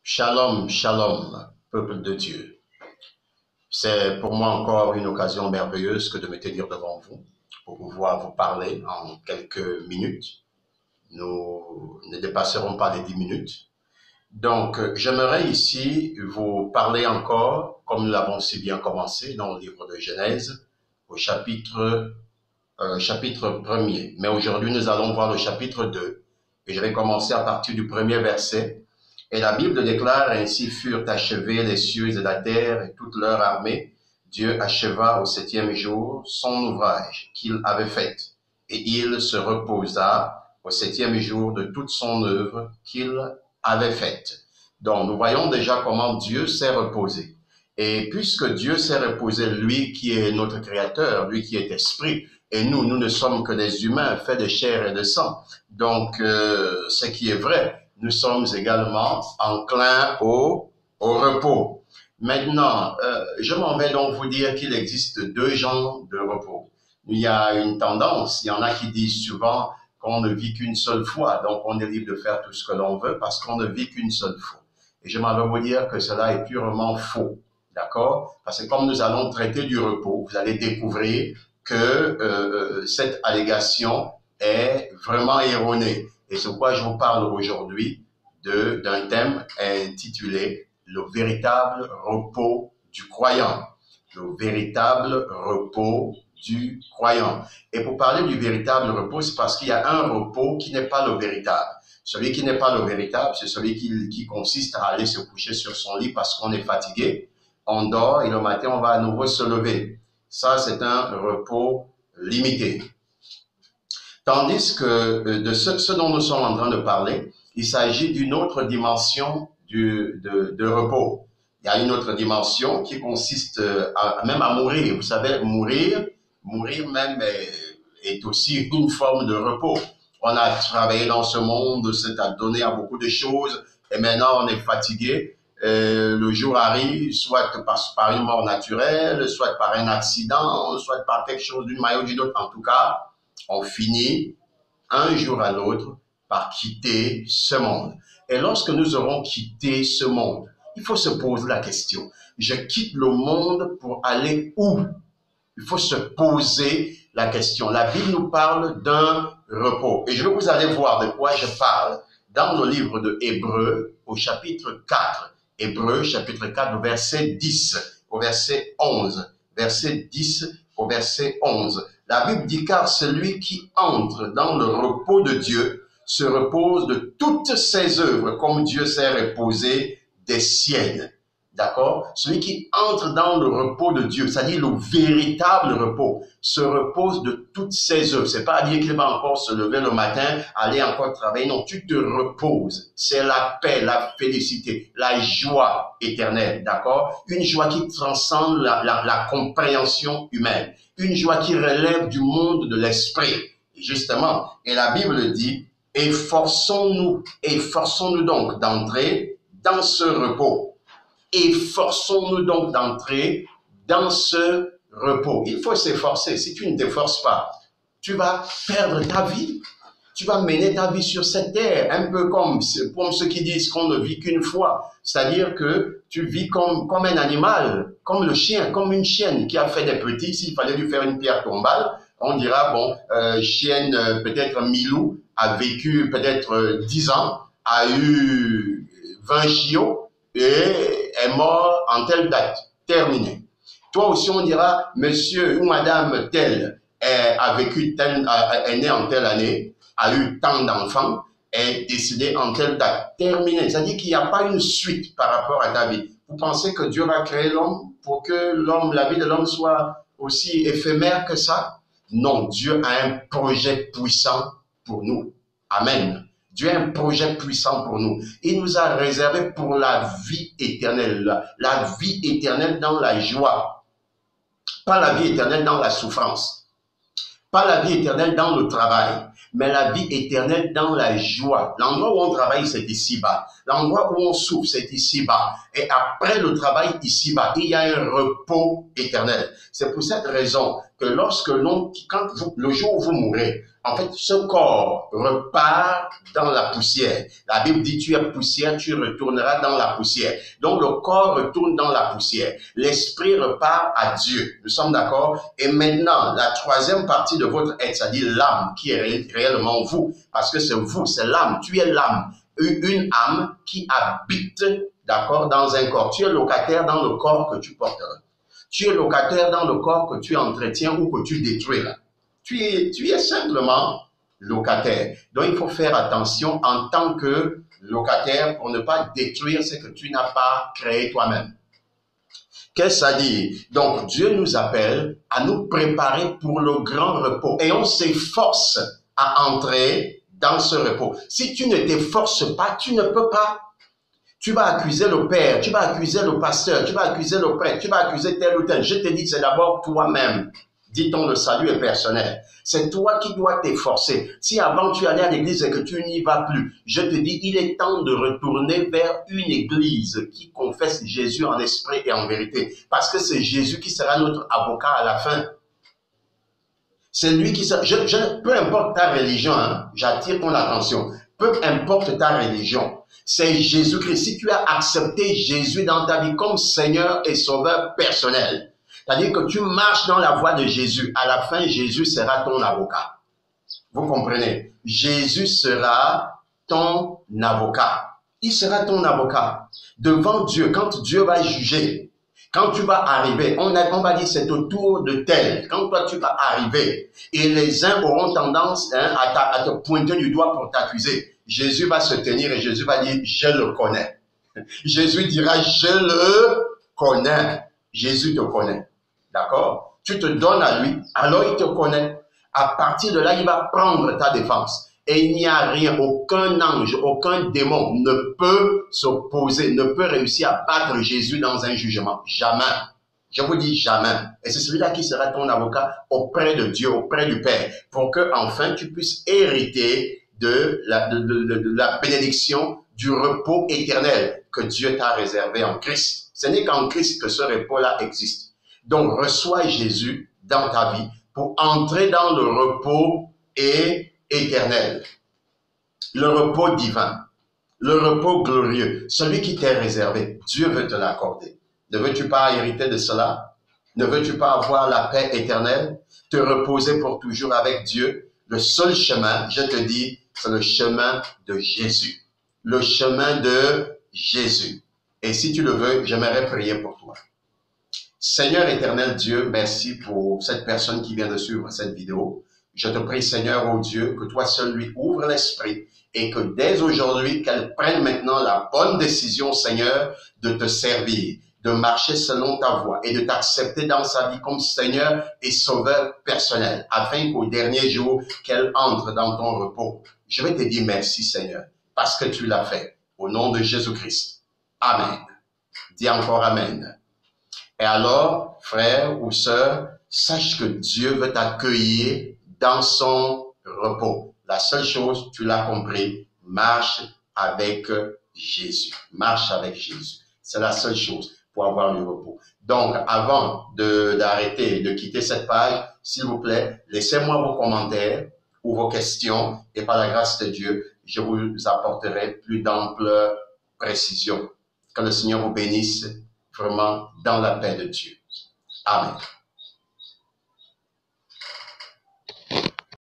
Shalom, shalom, peuple de Dieu. C'est pour moi encore une occasion merveilleuse que de me tenir devant vous pour pouvoir vous parler en quelques minutes. Nous ne dépasserons pas les 10 minutes. Donc, j'aimerais ici vous parler encore, comme nous l'avons si bien commencé dans le livre de Genèse, au chapitre 1er. Mais aujourd'hui, nous allons voir le chapitre 2. Et je vais commencer à partir du premier verset. Et la Bible déclare: ainsi furent achevés les cieux et la terre et toute leur armée. Dieu acheva au 7e jour son ouvrage qu'il avait fait. Et il se reposa au 7e jour de toute son œuvre qu'il avait faite. Donc, nous voyons déjà comment Dieu s'est reposé. Et puisque Dieu s'est reposé, lui qui est notre créateur, lui qui est esprit, et nous ne sommes que des humains faits de chair et de sang. Donc, ce qui est vrai, nous sommes également enclins au repos. Maintenant, je m'en vais donc vous dire qu'il existe deux genres de repos. Il y a une tendance, il y en a qui disent souvent qu'on ne vit qu'une seule fois, donc on est libre de faire tout ce que l'on veut parce qu'on ne vit qu'une seule fois. Et je m'en vais vous dire que cela est purement faux, d'accord? Parce que comme nous allons traiter du repos, vous allez découvrir que cette allégation est vraiment erronée. Et c'est pourquoi je vous parle aujourd'hui d'un thème intitulé « Le véritable repos du croyant ». Le véritable repos du croyant. Et pour parler du véritable repos, c'est parce qu'il y a un repos qui n'est pas le véritable. Celui qui n'est pas le véritable, c'est celui qui consiste à aller se coucher sur son lit parce qu'on est fatigué, on dort et le matin, on va à nouveau se lever. Ça, c'est un repos limité. Tandis que de ce dont nous sommes en train de parler, il s'agit d'une autre dimension de repos. Il y a une autre dimension qui consiste même à mourir. Vous savez, mourir même est aussi une forme de repos. On a travaillé dans ce monde, c'est donné à beaucoup de choses, et maintenant on est fatigué. Le jour arrive, soit par une mort naturelle, soit par un accident, soit par quelque chose d'une manière ou d'une autre. En tout cas, on finit un jour à l'autre par quitter ce monde. Et lorsque nous aurons quitté ce monde, il faut se poser la question: je quitte le monde pour aller où? Il faut se poser la question. La Bible nous parle d'un repos. Et je vais vous aller voir de quoi je parle dans le livre de Hébreux au chapitre 4. Hébreux chapitre 4 verset 10 au verset 11. Verset 10 au verset 11. La Bible dit: car celui qui entre dans le repos de Dieu se repose de toutes ses œuvres comme Dieu s'est reposé des siennes. D'accord? Celui qui entre dans le repos de Dieu, c'est-à-dire le véritable repos, se repose de toutes ses œuvres. C'est pas à dire qu'il va encore se lever le matin, aller encore travailler. Non, tu te reposes. C'est la paix, la félicité, la joie éternelle. D'accord? Une joie qui transcende la compréhension humaine. Une joie qui relève du monde de l'esprit. Justement, et la Bible dit: efforçons-nous donc d'entrer dans ce repos. Efforçons-nous donc d'entrer dans ce repos. Il faut s'efforcer. Si tu ne t'efforces pas, tu vas perdre ta vie. Tu vas mener ta vie sur cette terre, un peu comme ceux qui disent qu'on ne vit qu'une fois. C'est-à-dire que tu vis comme un animal, comme le chien, comme une chienne qui a fait des petits. S'il fallait lui faire une pierre tombale, on dira, bon, chienne, peut-être Milou, a vécu peut-être 10 ans, a eu 20 chiots et est mort en telle date. Terminé. Toi aussi, on dira, monsieur ou madame tel est né en telle année, a eu tant d'enfants, est décédé en telle date. Terminé. C'est-à-dire qu'il n'y a pas une suite par rapport à ta vie. Vous pensez que Dieu va créer l'homme pour que la vie de l'homme soit aussi éphémère que ça? Non, Dieu a un projet puissant pour nous. Amen. Dieu a un projet puissant pour nous. Il nous a réservé pour la vie éternelle. La vie éternelle dans la joie. Pas la vie éternelle dans la souffrance. Pas la vie éternelle dans le travail, mais la vie éternelle dans la joie. L'endroit où on travaille, c'est ici-bas. L'endroit où on souffre, c'est ici-bas. Et après le travail ici-bas, il y a un repos éternel. C'est pour cette raison que le jour où vous mourrez, en fait, ce corps repart dans la poussière. La Bible dit, tu es poussière, tu retourneras dans la poussière. Donc, le corps retourne dans la poussière. L'esprit repart à Dieu. Nous sommes d'accord? Et maintenant, la troisième partie de votre être, c'est-à-dire l'âme, qui est réellement vous. Parce que c'est vous, c'est l'âme. Tu es l'âme. Une âme qui habite, d'accord, dans un corps. Tu es locataire dans le corps que tu porteras. Tu es locataire dans le corps que tu entretiens ou que tu détruis là. Tu es simplement locataire. Donc, il faut faire attention en tant que locataire pour ne pas détruire ce que tu n'as pas créé toi-même. Qu'est-ce que ça dit? Donc, Dieu nous appelle à nous préparer pour le grand repos et on s'efforce à entrer dans ce repos. Si tu ne t'efforces pas, tu ne peux pas. Tu vas accuser le père, tu vas accuser le pasteur, tu vas accuser le prêtre, tu vas accuser tel ou tel. Je te dis, c'est d'abord toi-même. Dit-on, le salut est personnel. C'est toi qui dois t'efforcer. Si avant tu allais à l'église et que tu n'y vas plus, je te dis, il est temps de retourner vers une église qui confesse Jésus en esprit et en vérité. Parce que c'est Jésus qui sera notre avocat à la fin. C'est lui qui sera... peu importe ta religion, hein, j'attire ton attention. Peu importe ta religion, c'est Jésus-Christ. Si tu as accepté Jésus dans ta vie comme Seigneur et Sauveur personnel, c'est-à-dire que tu marches dans la voie de Jésus. À la fin, Jésus sera ton avocat. Vous comprenez? Jésus sera ton avocat. Il sera ton avocat. Devant Dieu, quand Dieu va juger, quand tu vas arriver, on va dire c'est au tour de tel. Quand toi tu vas arriver, et les uns auront tendance à te pointer du doigt pour t'accuser. Jésus va se tenir et Jésus va dire, je le connais. Jésus dira, je le connais. Jésus te connaît. D'accord? Tu te donnes à lui, alors il te connaît. À partir de là, il va prendre ta défense. Et il n'y a rien, aucun ange, aucun démon ne peut s'opposer, ne peut réussir à battre Jésus dans un jugement. Jamais. Je vous dis jamais. Et c'est celui-là qui sera ton avocat auprès de Dieu, auprès du Père, pour que enfin tu puisses hériter de la bénédiction du repos éternel que Dieu t'a réservé en Christ. Ce n'est qu'en Christ que ce repos-là existe. Donc, reçois Jésus dans ta vie pour entrer dans le repos éternel, le repos divin, le repos glorieux, celui qui t'est réservé. Dieu veut te l'accorder. Ne veux-tu pas hériter de cela? Ne veux-tu pas avoir la paix éternelle? Te reposer pour toujours avec Dieu? Le seul chemin, je te dis, c'est le chemin de Jésus. Le chemin de Jésus. Et si tu le veux, j'aimerais prier pour toi. Seigneur éternel Dieu, merci pour cette personne qui vient de suivre cette vidéo. Je te prie, Seigneur, oh Dieu, que toi seul lui ouvre l'esprit et que dès aujourd'hui, qu'elle prenne maintenant la bonne décision, Seigneur, de te servir, de marcher selon ta voie et de t'accepter dans sa vie comme Seigneur et Sauveur personnel, afin qu'au dernier jour, qu'elle entre dans ton repos. Je vais te dire merci, Seigneur, parce que tu l'as fait. Au nom de Jésus-Christ. Amen. Dis encore Amen. Et alors, frère ou sœur, sache que Dieu veut t'accueillir dans son repos. La seule chose, tu l'as compris, marche avec Jésus. Marche avec Jésus. C'est la seule chose pour avoir le repos. Donc, avant d'arrêter, de quitter cette page, s'il vous plaît, laissez-moi vos commentaires ou vos questions et par la grâce de Dieu, je vous apporterai plus d'ample précision. Que le Seigneur vous bénisse vraiment dans la paix de Dieu. Amen.